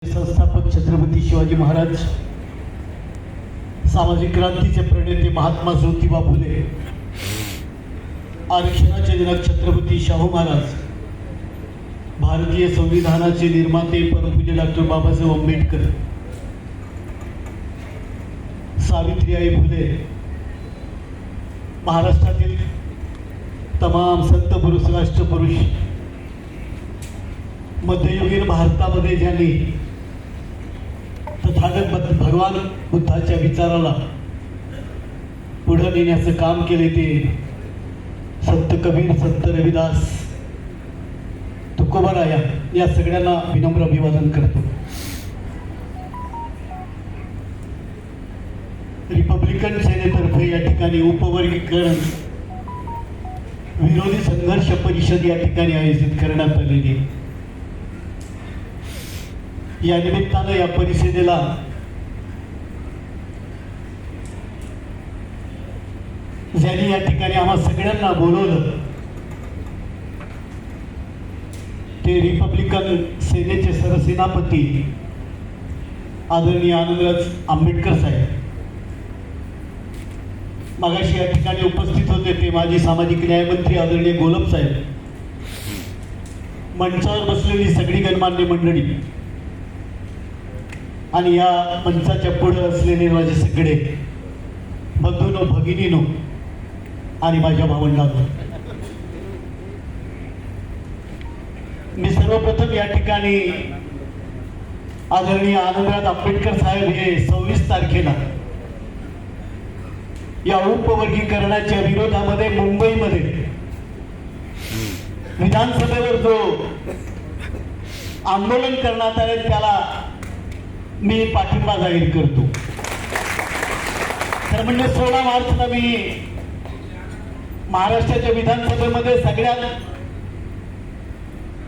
संस्थापक छत्रपती शिवाजी महाराज, सामाजिक क्रांतीचे प्रणेते महात्मा ज्योतिबा फुले, आरक्षणाचे जनक छत्रपती शाहू महाराज, भारतीय संविधानाचे निर्माते परमपूज्य डॉक्टर बाबासाहेब आंबेडकर, सावित्रीबाई फुले, महाराष्ट्रातील तमाम संत पुरुष, राष्ट्रपुरुष, मध्ययुगीन भारतामध्ये ज्यांनी तथागत भगवान बुद्धाच्या विचाराला पुढे नेण्याचं काम केले ते संत कबीर, संत रविदास, तुकोबाराया या सगळ्यांना विनम्र अभिवादन करतो. रिपब्लिकन सेनेतर्फे या ठिकाणी उपवर्गीकरण विरोधी संघर्ष परिषद या ठिकाणी आयोजित करण्यात आलेली. या निमित्तानं या परिषदेला ज्यांनी या ठिकाणी आम्हा सगळ्यांना बोलवलं ते रिपब्लिकन सेनेचे सरसेनापती आदरणीय आनंदराज आंबेडकर साहेब. मागाशी या ठिकाणी उपस्थित होते ते माजी सामाजिक न्यायमंत्री आदरणीय गोलप साहेब, मंचावर बसलेली सगळी गणमान्य मंडळी आणि या मंचाच्या पुढे असलेले माझे सगळे बंधूंनो, भगिनीनो आणि माझ्या भावंडांनो, मी सर्वप्रथम या ठिकाणी आदरणीय आनंदराज आंबेडकर साहेब हे 26 तारखेला या उपवर्गीकरणाच्या विरोधामध्ये मुंबईमध्ये विधानसभेवर जो आंदोलन करण्यात आले त्याला मी पाठिंबा जाहीर करतो. तर म्हणजे 16 मार्चला मी महाराष्ट्राच्या विधानसभेमध्ये सगळ्यात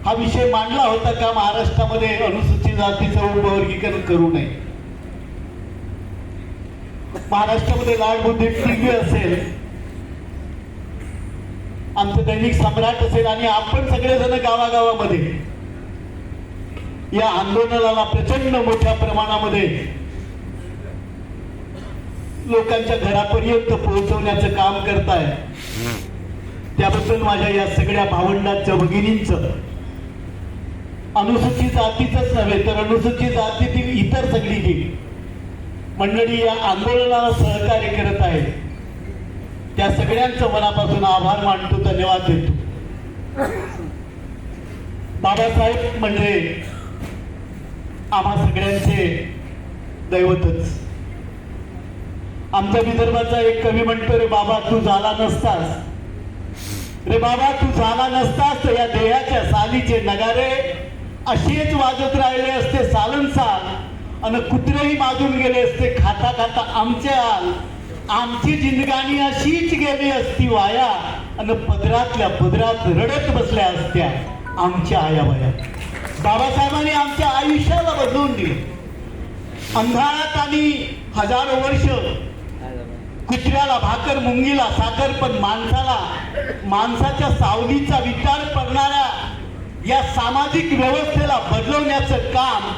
हा विषय मांडला होता का महाराष्ट्रामध्ये अनुसूचित जातीचं उपवर्गीकरण करू नये. महाराष्ट्रामध्ये लाडबुद्धी टीव्ही असेल, आमचं दैनिक सम्राट असेल आणि आपण सगळेजण गावागावामध्ये या आंदोलनाला प्रचंड मोठ्या प्रमाणामध्ये लोकांच्या घरापर्यंत पोहोचवण्याचं काम करताय. त्याबद्दल माझ्या या सगळ्या भावंडांचं, भगिनींचं, अनुसूचित जातीचंच नव्हे तर अनुसूचित जातीतील इतर सगळी जी मंडळी या आंदोलनाला सहकार्य करत आहेत त्या सगळ्यांचं मनापासून आभार मानतो, धन्यवाद देतो. बाबासाहेब म्हणजे आम्हा सगळ्यांचे दैवतच. आमच्या विदर्भाचा एक कवी म्हणतो, रे बाबा तू झाला नसतास, रे बाबा तू झाला नसतास तर या देहाच्या सालीचे नगारे असेच वाजत राहिले असते सालनसाल, आणि कुत्रेही माजून गेले असते खाता खाता आमचे आल, आमची जिंदगानी अशीच गेली असती वाया, आणि पदरातल्या पदरात रडत बसल्या असत्या आमच्या आया बाया. बाबासाहेबांनी आमच्या आयुष्याला बदलून दिले. अंधारात आम्ही हजारो वर्ष कुत्र्याला भाकर, मुंगीला साखर, पण माणसाच्या सावलीचा विचार करणाऱ्या या सामाजिक व्यवस्थेला बदलवण्याचं काम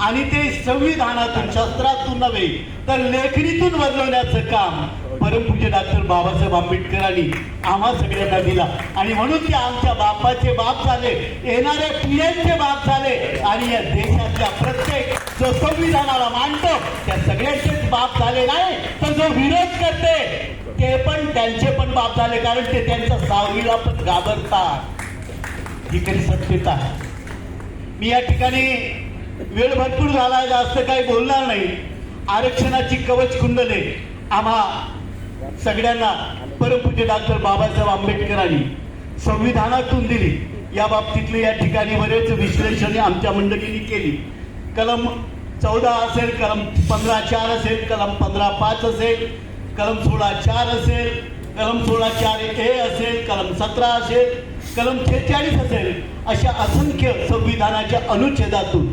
आणि ते संविधानातून, शस्त्रातून नव्हे तर लेखणीतून बदलवण्याचं काम परमपूज्य डॉक्टर बाबासाहेब आंबेडकरांनी आम्हा सगळ्यांना दिला. आणि म्हणून ते आमच्या बापाचे बाप झाले, येणाऱ्या पिढ्यांचे बाप झाले आणि या देशातल्या प्रत्येक जो संविधानाला मानतो त्या सगळ्यांचेच बाप झाले नाही, तर जो विरोध करते ते पण त्यांचे पण बाप झाले, कारण ते त्यांच्या सावलीला पण घाबरतात. ही खरी सत्यता आहे. मी या ठिकाणी वेळ भरपूर झाला, जास्त काही बोलणार नाही. आरक्षणाची कवच कुंडले आम्हा सगळ्यांना परमपूज्य डॉक्टर बाबासाहेब आंबेडकरांनी संविधानातून दिली. या बाबतीतले या ठिकाणी बरेच विश्लेषण आमच्या मंडळींनी केली. कलम 14 असेल, कलम 15(4) असेल, कलम 15(5) असेल, कलम 16(4) असेल, कलम 16(4)A असेल, कलम 17 असेल, कलम 46 असेल, अशा असंख्य संविधानाच्या अनुच्छेदातून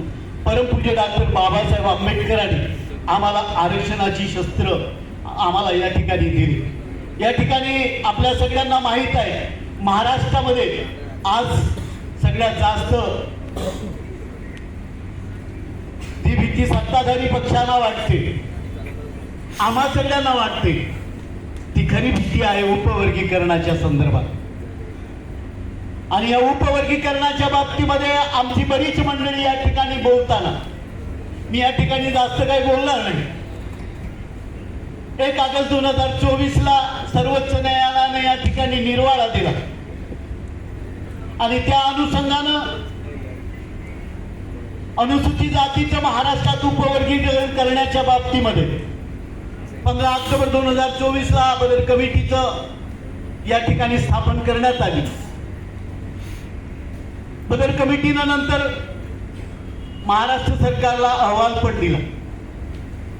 परमपूज्य डॉक्टर बाबासाहेब आंबेडकरांनी आम्हाला आरक्षणाची शस्त्र आम्हाला या ठिकाणी दिली. या ठिकाणी आपल्या सगळ्यांना माहीत आहे, महाराष्ट्रामध्ये आज सगळ्यात जास्त ती सत्ताधारी पक्षांना वाटते, आम्हा सगळ्यांना वाटते, ती खरी भीती आहे उपवर्गीकरणाच्या संदर्भात. आणि या उपवर्गीकरणाच्या बाबतीमध्ये आमची बरीच मंडळी या ठिकाणी बोलताना, मी या ठिकाणी जास्त काही बोलणार नाही. 1 ऑगस्ट 2024 सर्वोच्च न्यायालयाने या ठिकाणी निर्वाळा दिला आणि त्या अनुषंगानं अनुसूचित जातीचं महाराष्ट्रात उपवर्गीकरण करण्याच्या बाबतीमध्ये 15 ऑक्टोबर 2024 बदल कमिटीचं या ठिकाणी स्थापन करण्यात आली. बदल कमिटीनं नंतर महाराष्ट्र सरकारला अहवाल पण दिला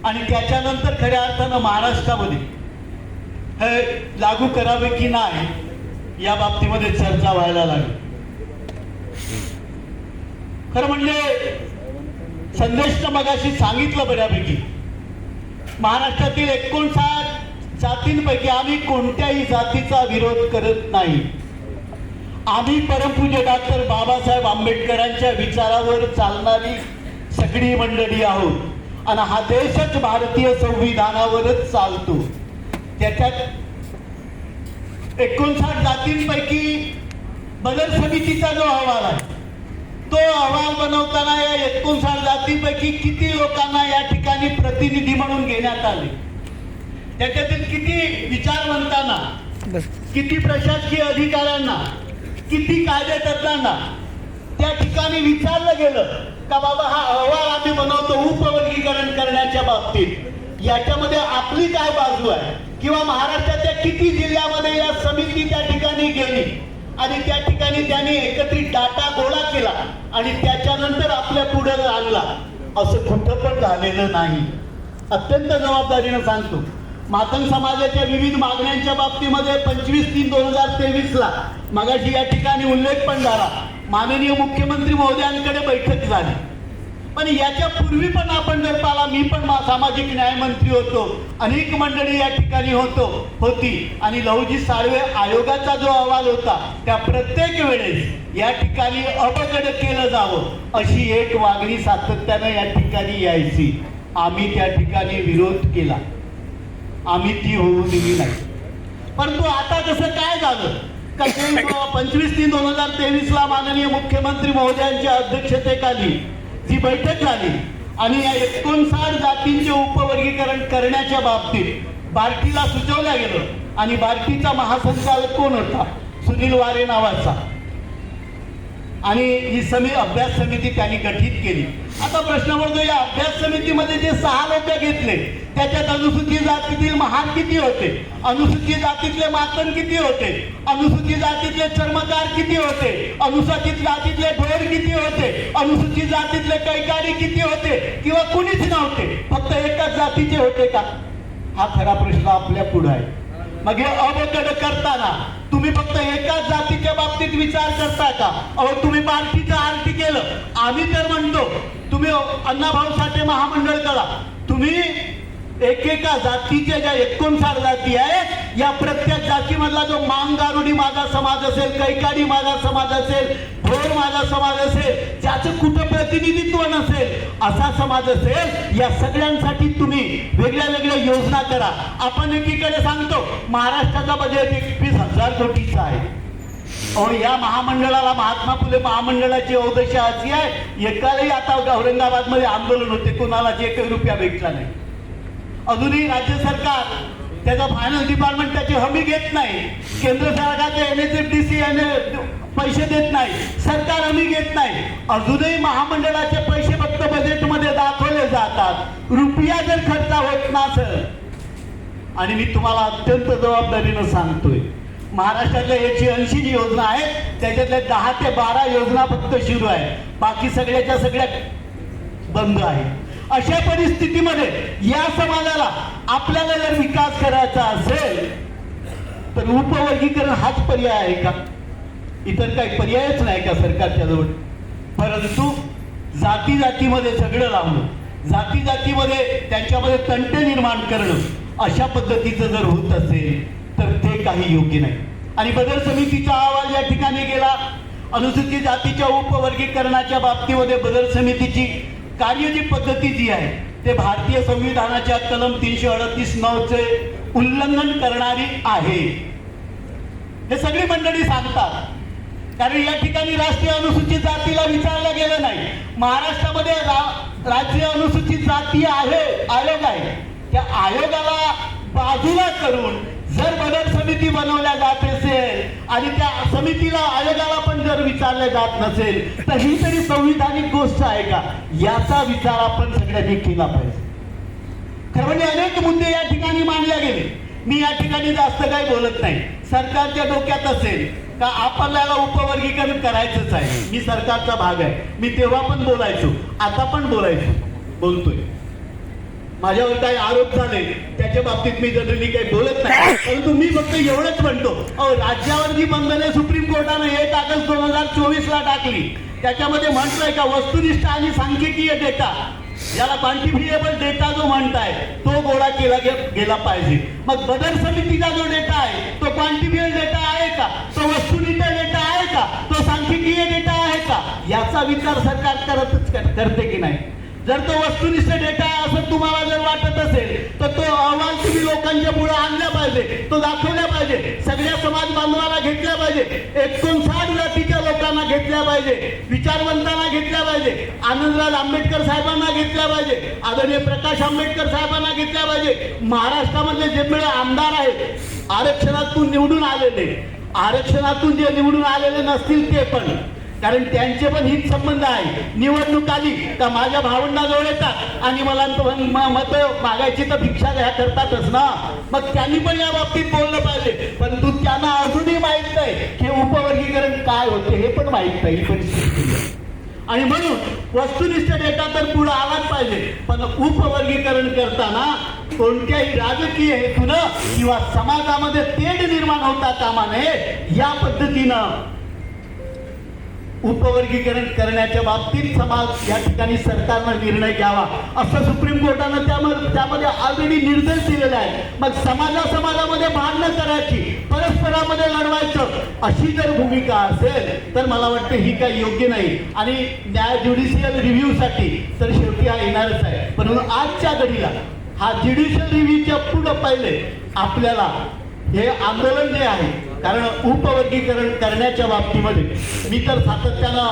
आणि त्याच्यानंतर खऱ्या अर्थानं महाराष्ट्रामध्ये हे लागू करावे की नाही या बाबतीमध्ये चर्चा व्हायला लागली. खरं म्हणजे संदेश मगाशी सांगितलं बऱ्यापैकी, महाराष्ट्रातील 59 जातींपैकी आम्ही कोणत्याही जातीचा विरोध करत नाही. आम्ही परमपूज्य डॉक्टर बाबासाहेब आंबेडकरांच्या विचारावर चालणारी सगळी मंडळी आहोत आणि हा देशच भारतीय संविधानावरच चालतो. त्याच्यात 59 जातींपैकी बदल समितीचा जो अहवाल आहे, तो अहवाल बनवताना या 59 जातींपैकी किती लोकांना या ठिकाणी प्रतिनिधी म्हणून घेण्यात आले, त्याच्यातील किती विचारवंतांना, किती प्रशासकीय अधिकाऱ्यांना, किती कायदेतज्ञांना त्या ठिकाणी विचारलं गेलं का बाबा हा अहवाल आम्ही बनवतो उपवर्गीकरण करण्याच्या बाबतीत, याच्यामध्ये आपली काय बाजू आहे, किंवा महाराष्ट्राच्या किती जिल्ह्यामध्ये या समिती त्या ठिकाणी गेली आणि त्या ठिकाणी त्यांनी एकत्रित डाटा गोळा केला आणि त्याच्यानंतर आपल्या पुढे आणला. असं कुठं पण झालेलं नाही. अत्यंत जबाबदारीनं सांगतो, मातंग समाजाच्या विविध मागण्यांच्या बाबतीमध्ये 25/3/2023 मगाशी या ठिकाणी उल्लेख पण झाला, माननीय मुख्यमंत्री महोदयांकडे बैठक झाली. पण याच्या पूर्वी पण आपण जर पाहिला, मी पण सामाजिक न्याय मंत्री होतो, अनेक मंडळी या ठिकाणी होती आणि लहुजी साळवे आयोगाचा जो अहवाल होता त्या प्रत्येक वेळेस या ठिकाणी अबगड केलं जावं अशी एक मागणी सातत्यानं या ठिकाणी यायची. आम्ही त्या ठिकाणी विरोध केला, आम्ही ती होऊ दिली नाही. परंतु आता कसं काय झालं का 25/3/2023 माननीय मुख्यमंत्री महोदयांच्या अध्यक्षतेखाली जी बैठक झाली आणि या 59 जातींचे उपवर्गीकरण करण्याच्या बाबतीत बार्टीला सुचवलं गेलं आणि बार्टीचा महासंचालक कोण होता, सुनील वारे नावाचा, आणि ही अभ्यास समिती त्यांनी गठीत केली. आता प्रश्न पडतो, या अभ्यास समितीमध्ये जे 6 लोक घेतले त्याच्यात अनुसूचित जातीतील महार किती होते, अनुसूचित जातीतले मातन किती होते, अनुसूचित जातीतले चर्मकार किती होते, अनुसूचित जातीतले ढोर किती होते, अनुसूचित जातीतले कैकाडी किती होते, किंवा कुणीच नव्हते, फक्त एकाच जातीचे होते का? हा खरा प्रश्न आपल्या पुढे आहे. मग हे अबकड करताना तुम्ही फक्त एकाच जातीच्या बाबतीत विचार करता का? अहो, तुम्ही बार्टीचं आरटी केलं. आम्ही तर म्हणतो तुम्ही अण्णाभाऊ साठे महामंडळ करा, तुम्ही एकेका जातीच्या ज्या 59 जाती आहेत या प्रत्येक जातीमधला जो मांगारुडी माझा समाज असेल, कैकाडी माझा समाज असेल, भोर माझा समाज असेल, ज्याचं कुठं प्रतिनिधित्व नसेल असा समाज असेल, या सगळ्यांसाठी तुम्ही वेगळ्या वेगळ्या योजना करा. आपण एकीकडे सांगतो महाराष्ट्राचा बजेट 21,000 कोटीचा आहे. अहो, या महामंडळाला महात्मा फुले महामंडळाची अवदशा अशी आहे, एकालाही आता औरंगाबादमध्ये आंदोलन होते, कोणाला जे काही रुपया भेटला नाही. अजूनही राज्य सरकार त्याचा फायनान्स डिपार्टमेंट त्याची हमी घेत नाही, केंद्र सरकारचे NHFDC पैसे देत नाही, सरकार हमी घेत नाही. अजूनही महामंडळाचे पैसे फक्त बजेटमध्ये दाखवले जातात, रुपया जर खर्च होत नसेल. आणि मी तुम्हाला अत्यंत जबाबदारीनं सांगतोय, महाराष्ट्रातल्या 180 जी योजना आहेत त्याच्यातल्या 10 ते 12 योजना फक्त सुरू आहे, बाकी सगळ्याच्या सगळ्या बंद आहे. अशा परिस्थितीमध्ये या समाजाला आपल्याला जर विकास करायचा असेल तर उपवर्गीकरण हाच पर्याय आहे का? इतर काही पर्यायच नाही का सरकारच्या जवळ? परंतु जाती जातीमध्ये सगळं लावणं, जाती जातीमध्ये त्यांच्यामध्ये तंटे निर्माण करणं अशा पद्धतीचं जर होत असेल तर ते काही योग्य नाही. आणि बदल समितीचा अहवाल या ठिकाणी गेला. अनुसूचित जातीच्या उपवर्गीकरणाच्या बाबतीमध्ये बदल समितीची कार्य जी पद्धती जी आहे ते भारतीय संविधानाच्या कलम 338(9) चे उल्लंघन करणारी आहे, हे सगळी मंडळी सांगतात. कारण या ठिकाणी राष्ट्रीय अनुसूचित जातीला विचारलं गेलं नाही. महाराष्ट्रामध्ये राज्य अनुसूचित जाती आयोग आहे, त्या आयोगाला बाजूला करून जर बदल समिती बनवल्या जात असेल आणि त्या समितीला आयोगाला पण जर विचारले जात नसेल तर ही तरी संविधानिक गोष्ट आहे का, याचा विचार आपण सगळ्यांनी केला पाहिजे. खरं म्हणजे अनेक मुद्दे या ठिकाणी मांडले गेले. मी या ठिकाणी जास्त काही बोलत नाही. सरकारच्या डोक्यात असेल का आपल्याला उपवर्गीकरण करायचंच आहे, मी सरकारचा भाग आहे, मी तेव्हा पण बोलायचो, आता पण बोलतोय. माझ्यावर काही आरोप झाले त्याच्या बाबतीत मी जनरली काही बोलत नाही, परंतु मी फक्त एवढंच म्हणतो, राज्यावर जी बंधने सुप्रीम कोर्टाने 1 ऑगस्ट 2024 ला टाकली त्याच्यामध्ये म्हटलंय का वस्तुनिष्ठ आणि सांख्यिकीय डेटा, ज्याला क्वांटिफिएबल डेटा जो म्हणताय तो गोळा केला गेला पाहिजे. मग बदल समितीचा जो डेटा आहे तो क्वांटिफिएबल डेटा आहे का, तो वस्तुनिष्ठ डेटा आहे का, तो सांख्यिकीय डेटा आहे का, याचा विचार सरकार करते की नाही. जर तो वस्तुनिष्ठ डेटा आहे असं तुम्हाला जर वाटत असेल तर तो अहवाल तुम्ही लोकांच्या पुढे आणला पाहिजे, तो दाखवला पाहिजे, सगळ्या समाज बांधवांना घेतल्या पाहिजे, 59 जातीच्या लोकांना घेतल्या पाहिजे, विचारवंतांना घेतल्या पाहिजे, आनंदराज आंबेडकर साहेबांना घेतल्या पाहिजे, आदरणीय प्रकाश आंबेडकर साहेबांना घेतल्या पाहिजे. महाराष्ट्रामधले जे आमदार आहेत आरक्षणातून निवडून जे निवडून आलेले नसतील ते पण, कारण त्यांचे पण हित संबंध आहे. निवडणूक आली तर माझ्या भावंडाजवळ येतात आणि मला मत मागायची तर भिक्षा घ्या करतातच ना, मग त्यांनी पण या बाबतीत बोललं पाहिजे. परंतु त्यांना अजूनही माहित नाही की उपवर्गीकरण काय होते, हे पण माहित नाही परिस्थिती. आणि म्हणून वस्तुनिष्ठ डेटा तर पुढे आलाच पाहिजे, पण उपवर्गीकरण करताना कोणत्याही राजकीय हेतून किंवा समाजामध्ये तेढ निर्माण होता कामा नये, या पद्धतीनं उपवर्गीकरण करण्याच्या बाबतीत समाज या ठिकाणी सरकारनं निर्णय घ्यावा असं सुप्रीम कोर्टानं त्यामध्ये ऑलरेडी निर्देश दिलेले आहे. मग समाजामध्ये भांडणं करायची, परस्परामध्ये लढवायचं, अशी जर भूमिका असेल तर मला वाटतं ही काही योग्य नाही. आणि ज्युडिशियल रिव्ह्यूसाठी तर शेवटी हा येणारच आहे, पण आजच्या घडीला हा ज्युडिशियल रिव्ह्यूच्या पुढं पहिले आपल्याला हे आंदोलन जे आहे, कारण उपवर्गीकरण करण्याच्या बाबतीमध्ये मी तर सातत्यानं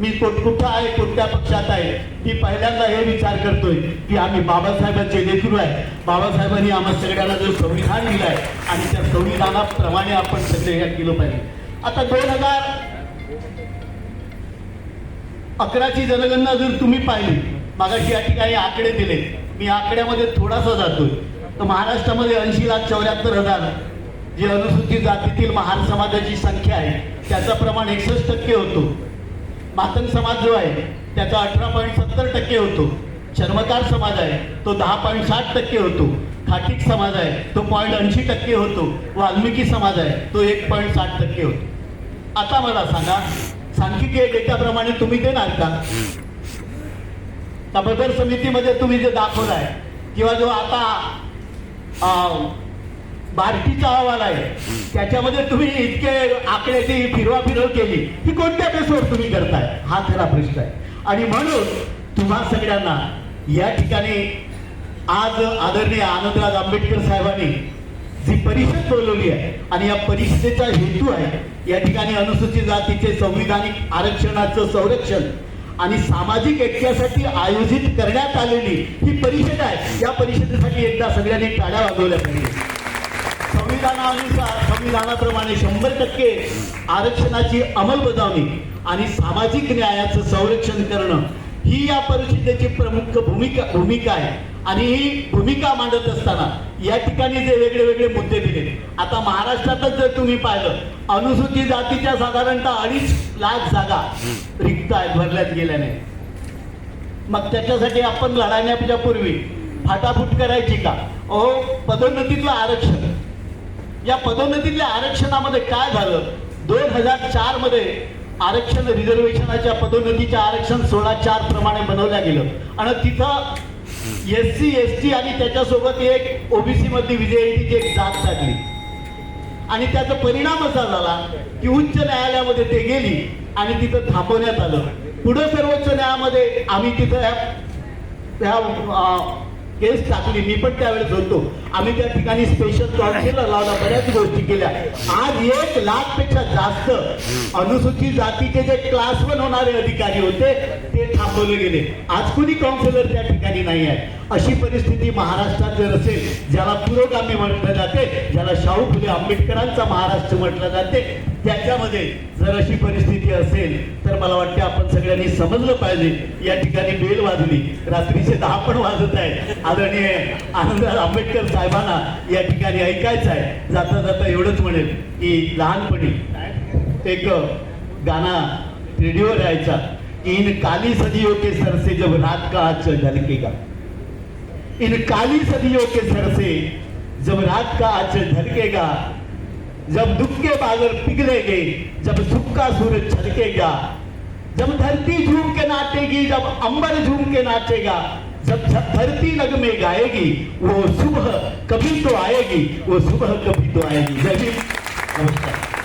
मी कुठं आहे, कोणत्या पक्षात आहे, मी पहिल्यांदा हे विचार करतोय की आम्ही बाबासाहेबांचे लेकरू आहे. बाबासाहेबांनी आम्हा सगळ्यांना जो संविधान दिलं आहे आणि त्या संविधानाप्रमाणे आपण सगळे हे केलं पाहिजे. आता 2011ची जनगणना जर तुम्ही पाहिली, मागाशी या ठिकाणी आकडे दिले, मी आकड्यामध्ये थोडासा जातोय, तर महाराष्ट्रामध्ये 80,74,000 जी अनुसूचित जातीतील महार समाजाची संख्या आहे त्याचं प्रमाण 61% होतो. मातंग समाज जो आहे त्याचा 18.70% होतो. चर्मकार समाज आहे तो 10.60% होतो. खाटीक समाज आहे तो 0.80% होतो. वाल्मिकी समाज आहे तो 1.60% होतो. आता मला सांगा, सांख्यिकीय डेटाप्रमाणे तुम्ही देणार का बदल समितीमध्ये तुम्ही जे दाखवलाय किंवा जो आता बार्टीचा अहवाल आहे त्याच्यामध्ये तुम्ही इतके आकड्याची फिरवाफिरव केली, ही कोणत्या बेसवर तुम्ही करताय, हा खरा प्रश्न आहे. आणि म्हणून तुम्हा सगळ्यांना या ठिकाणी आज आदरणीय आनंदराज आंबेडकर साहेबांनी जी परिषद बोलवली आहे आणि या परिषदेचा हेतू आहे या ठिकाणी अनुसूचित जातीचे संविधानिक आरक्षणाचं संरक्षण आणि सामाजिक ऐक्यासाठी आयोजित करण्यात आलेली ही परिषद आहे. या परिषदेसाठी एकदा सगळ्यांनी टाळ्या वाजवल्या पाहिजे. संविधानाप्रमाणे 100% आरक्षणाची अंमलबजावणी आणि सामाजिक न्यायाचं संरक्षण करणं ही या परिषदेची प्रमुख भूमिका आहे. आणि ही भूमिका मांडत असताना या ठिकाणी जे वेगळे मुद्दे दिले, आता महाराष्ट्रातच जर तुम्ही पाहिलं, अनुसूचित जातीच्या साधारणतः 2.5 लाख जागा रिक्त आहेत, भरल्यात गेल्या नाही. मग त्याच्यासाठी आपण लढण्याच्या पूर्वी फाटाफूट करायची का? पदोन्नतीतलं आरक्षण, या पदोन्नतीतल्या आरक्षणामध्ये काय झालं, 2004 मध्ये आरक्षण रिझर्वेशनाच्या पदोन्नतीच्या आरक्षण 16(4) प्रमाणे बनवल्या गेलं आणि तिथं SC ST आणि त्याच्यासोबत एक OBC मध्ये विजयीची एक जात टाकली आणि त्याचा परिणाम असा झाला की उच्च न्यायालयामध्ये ते गेली आणि तिथं थांबवण्यात आलं. पुढे सर्वोच्च न्यायालयामध्ये आम्ही तिथं केस टाकली, मी पण त्यावेळेस होतो. आम्ही त्या ठिकाणी स्पेशल काउन्सिलर लावला, बऱ्याच गोष्टी केल्या. आज 1,00,000 पेक्षा जास्त अनुसूचित जातीचे जे क्लास 1 होणारे अधिकारी होते ते थांबवले गेले. आज कुणी काउन्सिलर त्या ठिकाणी नाही आहे. अशी परिस्थिती महाराष्ट्रात जर असेल, ज्याला पुरोगामी म्हटलं जाते, ज्याला शाहू फुले आंबेडकरांचा महाराष्ट्र म्हटलं जाते, त्याच्यामध्ये जर अशी परिस्थिती असेल तर मला वाटते आपण सगळ्यांनी समजलं पाहिजे. या ठिकाणी बेल वाजली, रात्रीचे 10 पण वाजत आहे. आदरणीय आनंदराव आंबेडकर साहेबांना या ठिकाणी ऐकायचं आहे. जाता जाता एवढंच म्हणेल की लहानपणी एक गाणं रेडिओवर यायचा, इन काली सदियों के सर से जब रात का आंचल ढलकेगा, इन काली सदियों के सर से जब रात का आंचल ढलकेगा, जब दुख के बादल पिघलेंगे, जब सुख का सूरज छलकेगा, जब धरती झूम के नाचेगी, जब अंबर झूम के नाचेगा, जब धरती नगमे गाएगी, वो सुबह कभी तो आएगी, वो सुबह कभी तो आएगी. जय हिंद. नमस्कार.